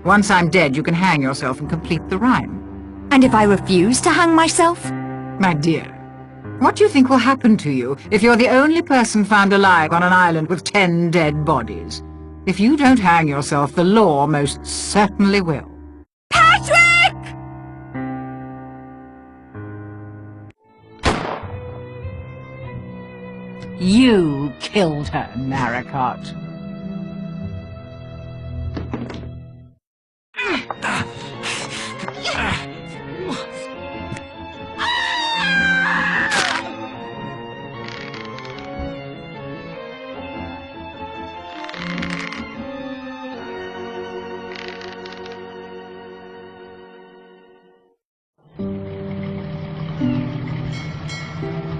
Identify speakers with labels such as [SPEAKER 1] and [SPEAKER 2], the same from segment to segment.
[SPEAKER 1] Once I'm dead, you can hang yourself and complete the rhyme.
[SPEAKER 2] And if I refuse to hang myself?
[SPEAKER 1] My dear, what do you think will happen to you if you're the only person found alive on an island with 10 dead bodies? If you don't hang yourself, the law most certainly will.
[SPEAKER 2] Patrick!
[SPEAKER 1] You killed her, Maricot.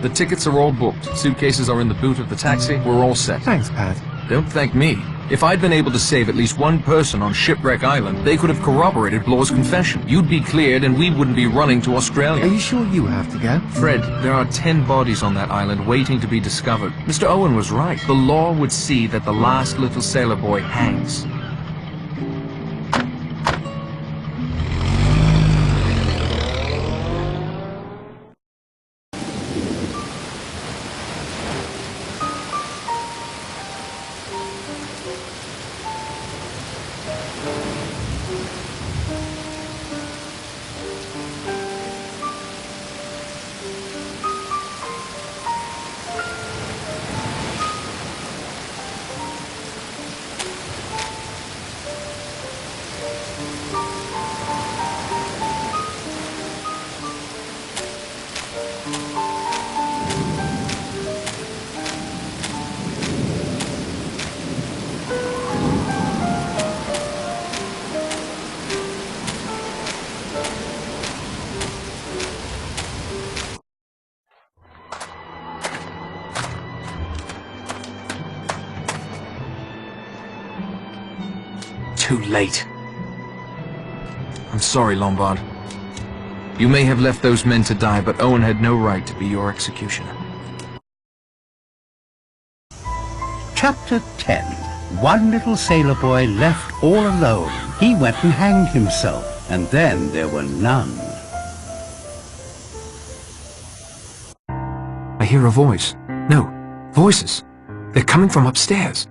[SPEAKER 3] The tickets are all booked. Suitcases are in the boot of the taxi. We're all set.
[SPEAKER 4] Thanks, Pat.
[SPEAKER 3] Don't thank me. If I'd been able to save at least one person on Shipwreck Island, they could have corroborated Blor's confession. You'd be cleared and we wouldn't be running to Australia.
[SPEAKER 4] Are you sure you have to go?
[SPEAKER 3] Fred, there are 10 bodies on that island waiting to be discovered. Mr. Owen was right. The law would see that the last little sailor boy hangs. Too late. I'm sorry, Lombard. You may have left those men to die, but Owen had no right to be your executioner.
[SPEAKER 5] Chapter 10. One little sailor boy left all alone. He went and hanged himself, and then there were none.
[SPEAKER 3] I hear a voice. No, voices. They're coming from upstairs.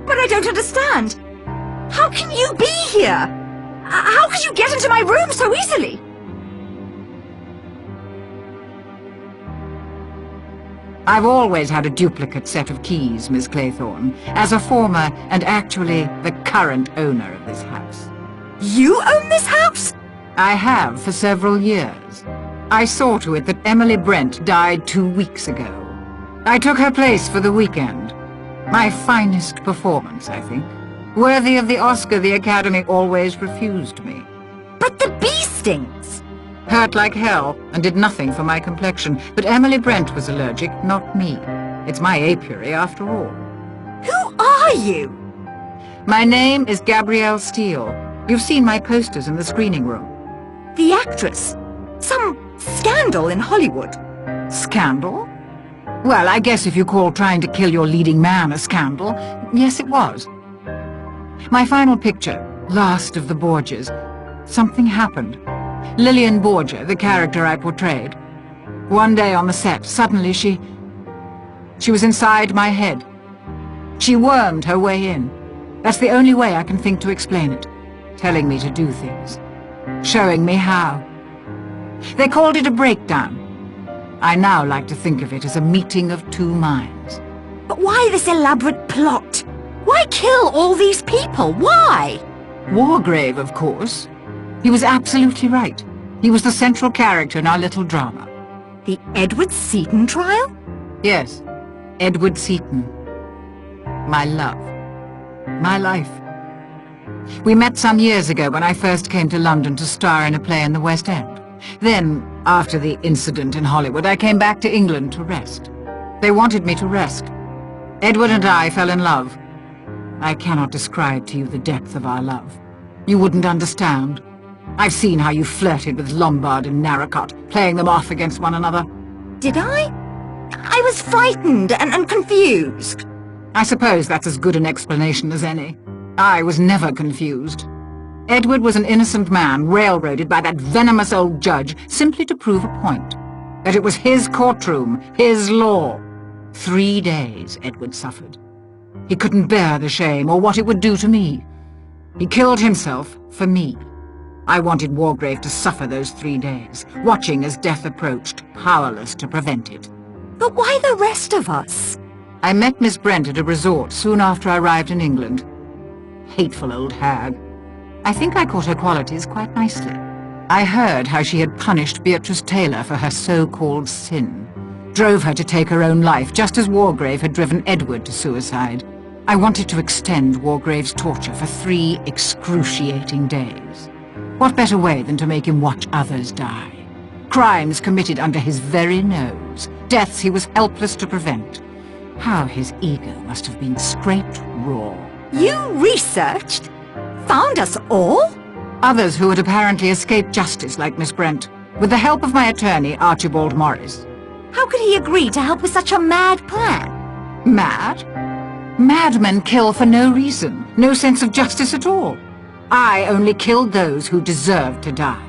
[SPEAKER 2] But I don't understand. How can you be here? How could you get into my room so easily?
[SPEAKER 1] I've always had a duplicate set of keys, Miss Claythorne, as a former and actually the current owner of this house.
[SPEAKER 2] You own this house?
[SPEAKER 1] I have for several years. I saw to it that Emily Brent died 2 weeks ago. I took her place for the weekend. My finest performance, I think. Worthy of the Oscar the Academy always refused me.
[SPEAKER 2] But the bee stings!
[SPEAKER 1] Hurt like hell, and did nothing for my complexion. But Emily Brent was allergic, not me. It's my apiary, after all.
[SPEAKER 2] Who are you?
[SPEAKER 1] My name is Gabrielle Steele. You've seen my posters in the screening room.
[SPEAKER 2] The actress. Some scandal in Hollywood.
[SPEAKER 1] Scandal? Well, I guess if you call trying to kill your leading man a scandal, yes, it was. My final picture, Last of the Borgias, something happened. Lillian Borgia, the character I portrayed. One day on the set, suddenly she was inside my head. She wormed her way in. That's the only way I can think to explain it. Telling me to do things. Showing me how. They called it a breakdown. I now like to think of it as a meeting of two minds.
[SPEAKER 2] But why this elaborate plot? Why kill all these people? Why?
[SPEAKER 1] Wargrave, of course. He was absolutely right. He was the central character in our little drama.
[SPEAKER 2] The Edward Seaton trial?
[SPEAKER 1] Yes, Edward Seaton. My love. My life. We met some years ago when I first came to London to star in a play in the West End. Then, after the incident in Hollywood, I came back to England to rest. They wanted me to rest. Edward and I fell in love. I cannot describe to you the depth of our love. You wouldn't understand. I've seen how you flirted with Lombard and Narracott, playing them off against one another.
[SPEAKER 2] Did I? I was frightened and confused.
[SPEAKER 1] I suppose that's as good an explanation as any. I was never confused. Edward was an innocent man railroaded by that venomous old judge simply to prove a point. That it was his courtroom, his law. 3 days Edward suffered. He couldn't bear the shame or what it would do to me. He killed himself for me. I wanted Wargrave to suffer those 3 days, watching as death approached, powerless to prevent it.
[SPEAKER 2] But why the rest of us?
[SPEAKER 1] I met Miss Brent at a resort soon after I arrived in England. Hateful old hag. I think I caught her qualities quite nicely. I heard how she had punished Beatrice Taylor for her so-called sin. Drove her to take her own life, just as Wargrave had driven Edward to suicide. I wanted to extend Wargrave's torture for 3 excruciating days. What better way than to make him watch others die? Crimes committed under his very nose, deaths he was helpless to prevent. How his ego must have been scraped raw.
[SPEAKER 2] You researched? Found us all?
[SPEAKER 1] Others who had apparently escaped justice, like Miss Brent, with the help of my attorney, Archibald Morris.
[SPEAKER 2] How could he agree to help with such a mad plan?
[SPEAKER 1] Mad? Madmen kill for no reason, no sense of justice at all. I only killed those who deserved to die.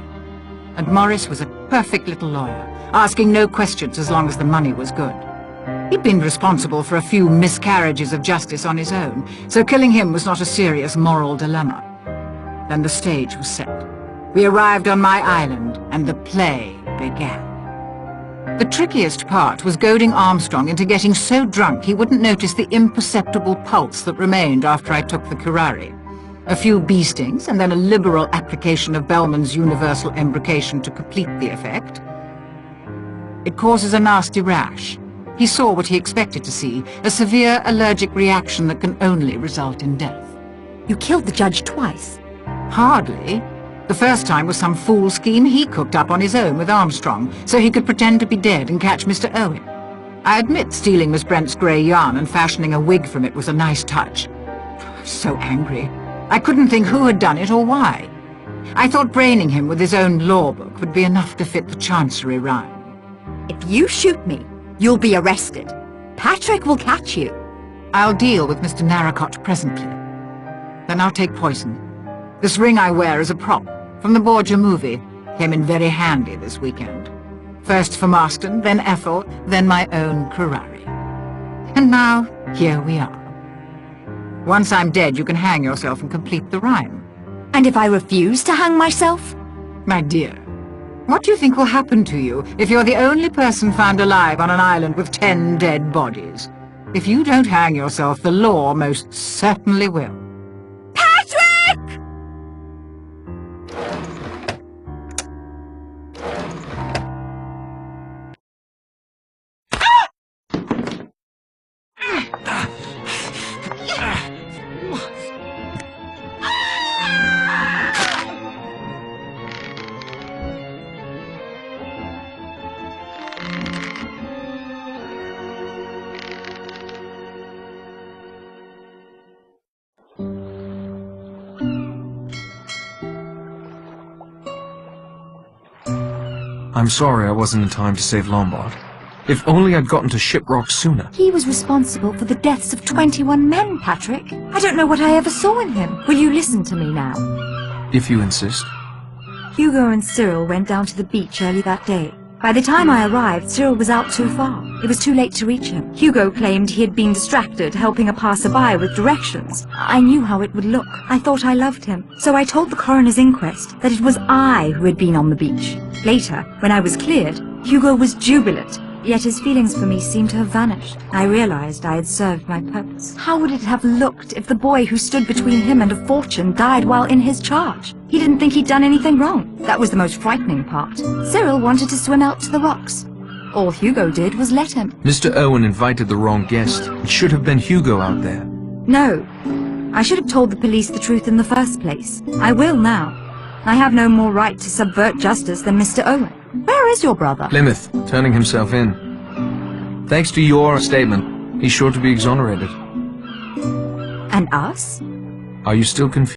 [SPEAKER 1] And Morris was a perfect little lawyer, asking no questions as long as the money was good. He'd been responsible for a few miscarriages of justice on his own, so killing him was not a serious moral dilemma. Then the stage was set. We arrived on my island, and the play began. The trickiest part was goading Armstrong into getting so drunk he wouldn't notice the imperceptible pulse that remained after I took the curare. A few bee stings, and then a liberal application of Bellman's universal embrocation to complete the effect. It causes a nasty rash. He saw what he expected to see, a severe allergic reaction that can only result in death.
[SPEAKER 2] You killed the judge twice.
[SPEAKER 1] Hardly. The first time was some fool scheme he cooked up on his own with Armstrong, so he could pretend to be dead and catch Mr. Owen. I admit stealing Miss Brent's grey yarn and fashioning a wig from it was a nice touch. I was so angry. I couldn't think who had done it or why. I thought braining him with his own law book would be enough to fit the Chancery rhyme.
[SPEAKER 2] If you shoot me, you'll be arrested. Patrick will catch you.
[SPEAKER 1] I'll deal with Mr. Narracott presently. Then I'll take poison. This ring I wear is a prop from the Borgia movie. Came in very handy this weekend. First for Marston, then Ethel, then my own curare. And now, here we are. Once I'm dead, you can hang yourself and complete the rhyme.
[SPEAKER 2] And if I refuse to hang myself?
[SPEAKER 1] My dear, what do you think will happen to you if you're the only person found alive on an island with 10 dead bodies? If you don't hang yourself, the law most certainly will.
[SPEAKER 2] Patrick!
[SPEAKER 3] I'm sorry I wasn't in time to save Lombard. If only I'd gotten to Shiprock sooner.
[SPEAKER 2] He was responsible for the deaths of 21 men, Patrick. I don't know what I ever saw in him. Will you listen to me now?
[SPEAKER 3] If you insist.
[SPEAKER 2] Hugo and Cyril went down to the beach early that day. By the time I arrived, Cyril was out too far. It was too late to reach him. Hugo claimed he had been distracted helping a passerby with directions. I knew how it would look. I thought I loved him. So I told the coroner's inquest that it was I who had been on the beach. Later, when I was cleared, Hugo was jubilant. Yet his feelings for me seemed to have vanished. I realized I had served my purpose. How would it have looked if the boy who stood between him and a fortune died while in his charge? He didn't think he'd done anything wrong. That was the most frightening part. Cyril wanted to swim out to the rocks. All Hugo did was let him.
[SPEAKER 3] Mr. Owen invited the wrong guest. It should have been Hugo out there.
[SPEAKER 2] No. I should have told the police the truth in the first place. I will now. I have no more right to subvert justice than Mr. Owen. Where is your brother?
[SPEAKER 3] Plymouth, turning himself in. Thanks to your statement, he's sure to be exonerated.
[SPEAKER 2] And us?
[SPEAKER 3] Are you still confused?